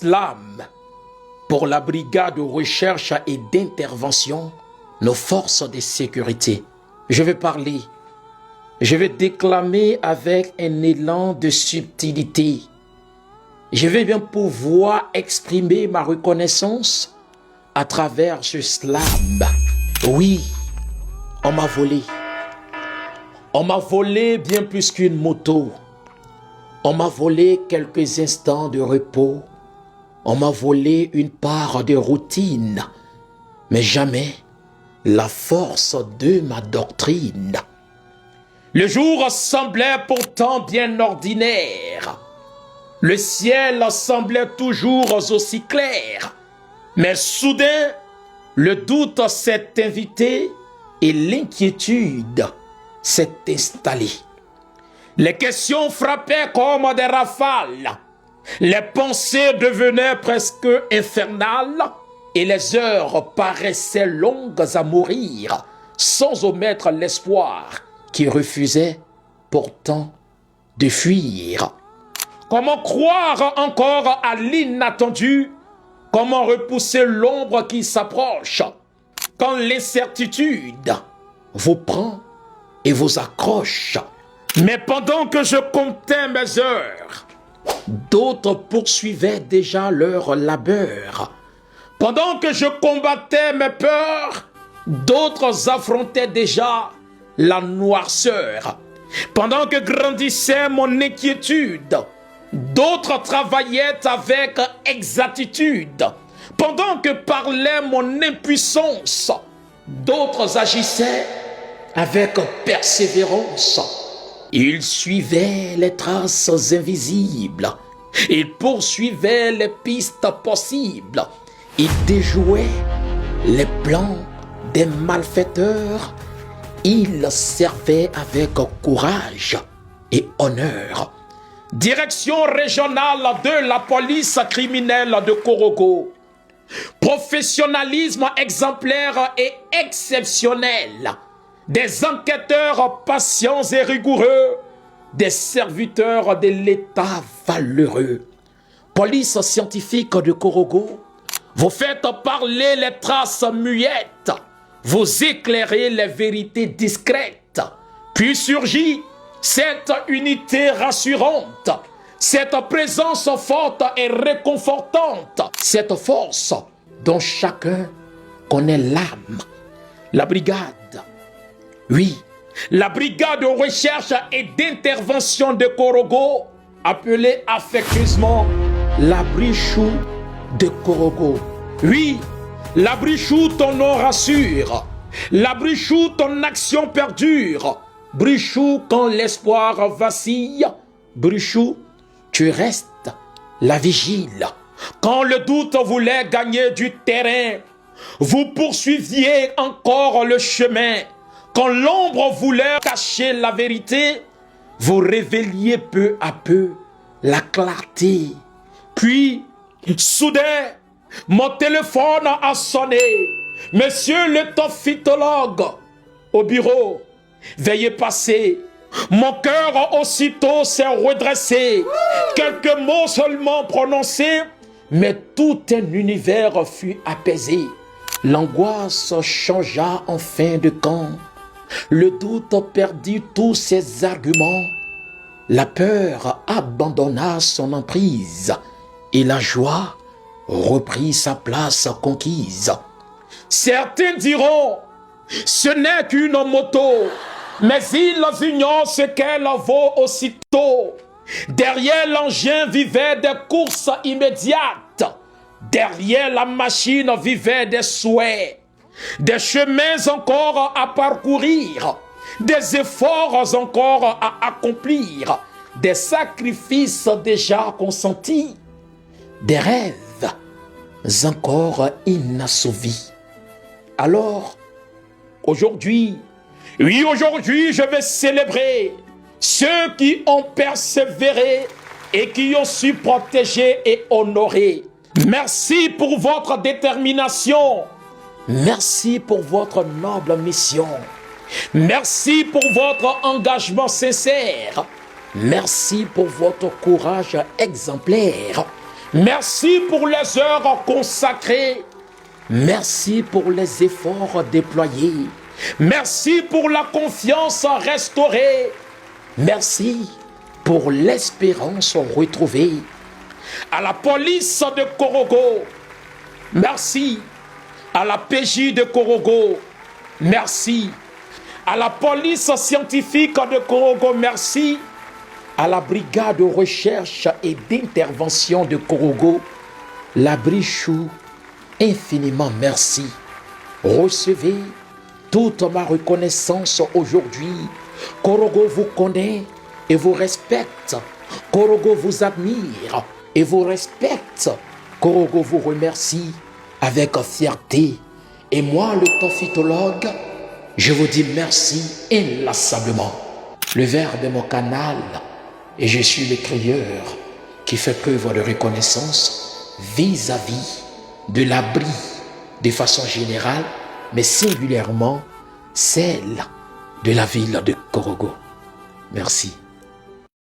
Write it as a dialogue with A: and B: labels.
A: SLAM, pour la brigade de recherche et d'intervention, nos forces de sécurité. Je vais parler, je vais déclamer avec un élan de subtilité. Je vais bien pouvoir exprimer ma reconnaissance à travers ce SLAM. Oui, on m'a volé. On m'a volé bien plus qu'une moto. On m'a volé quelques instants de repos. On m'a volé une part de routine. Mais jamais la force de ma doctrine. Le jour semblait pourtant bien ordinaire. Le ciel semblait toujours aussi clair. Mais soudain, le doute s'est invité et l'inquiétude s'est installée. Les questions frappaient comme des rafales. Les pensées devenaient presque infernales et les heures paraissaient longues à mourir sans omettre l'espoir qui refusait pourtant de fuir. Comment croire encore à l'inattendu? Comment repousser l'ombre qui s'approche quand l'incertitude vous prend et vous accroche? Mais pendant que je comptais mes heures, d'autres poursuivaient déjà leur labeur. Pendant que je combattais mes peurs, d'autres affrontaient déjà la noirceur. Pendant que grandissait mon inquiétude, d'autres travaillaient avec exactitude. Pendant que parlait mon impuissance, d'autres agissaient avec persévérance. Ils suivaient les traces invisibles. Ils poursuivaient les pistes possibles. Ils déjouaient les plans des malfaiteurs. Ils servaient avec courage et honneur. Direction régionale de la police criminelle de Korogo. Professionnalisme exemplaire et exceptionnel. Des enquêteurs patients et rigoureux, des serviteurs de l'État valeureux. Police scientifique de Korogo, vous faites parler les traces muettes, vous éclairez les vérités discrètes. Puis surgit cette unité rassurante, cette présence forte et réconfortante, cette force dont chacun connaît l'âme. La brigade. Oui, la brigade de recherche et d'intervention de Korogo, appelée affectueusement la Brichou de Korogo. Oui, la Brichou, ton nom rassure. La Brichou, ton action perdure. Brichou, quand l'espoir vacille. Brichou, tu restes la vigile. Quand le doute voulait gagner du terrain, vous poursuiviez encore le chemin. Quand l'ombre voulait cacher la vérité, vous révéliez peu à peu la clarté. Puis, soudain, mon téléphone a sonné. Monsieur le tophytologue, au bureau, veuillez passer. Mon cœur aussitôt s'est redressé. Quelques mots seulement prononcés, mais tout un univers fut apaisé. L'angoisse changea en fin de camp. Le doute perdit tous ses arguments. La peur abandonna son emprise et la joie reprit sa place conquise. Certains diront, ce n'est qu'une moto, mais ils ignorent ce qu'elle vaut aussitôt. Derrière l'engin vivaient des courses immédiates. Derrière la machine vivaient des souhaits. Des chemins encore à parcourir, des efforts encore à accomplir, des sacrifices déjà consentis, des rêves encore inassouvis. Alors, aujourd'hui, oui, aujourd'hui, je vais célébrer ceux qui ont persévéré et qui ont su protéger et honorer. Merci pour votre détermination. Merci pour votre noble mission. Merci pour votre engagement sincère. Merci pour votre courage exemplaire. Merci pour les heures consacrées. Merci pour les efforts déployés. Merci pour la confiance restaurée. Merci pour l'espérance retrouvée. À la police de Korogo, merci. À la PJ de Korogo, merci. À la police scientifique de Korogo, merci. À la brigade de recherche et d'intervention de Korogo, la Brichou, infiniment merci. Recevez toute ma reconnaissance aujourd'hui. Korogo vous connaît et vous respecte. Korogo vous admire et vous respecte. Korogo vous remercie avec fierté. Et moi, le tophytologue, je vous dis merci inlassablement. Le Verbe est mon canal et je suis le crieur qui fait preuve de reconnaissance vis-à-vis de l'abri de façon générale, mais singulièrement celle de la ville de Korogo. Merci.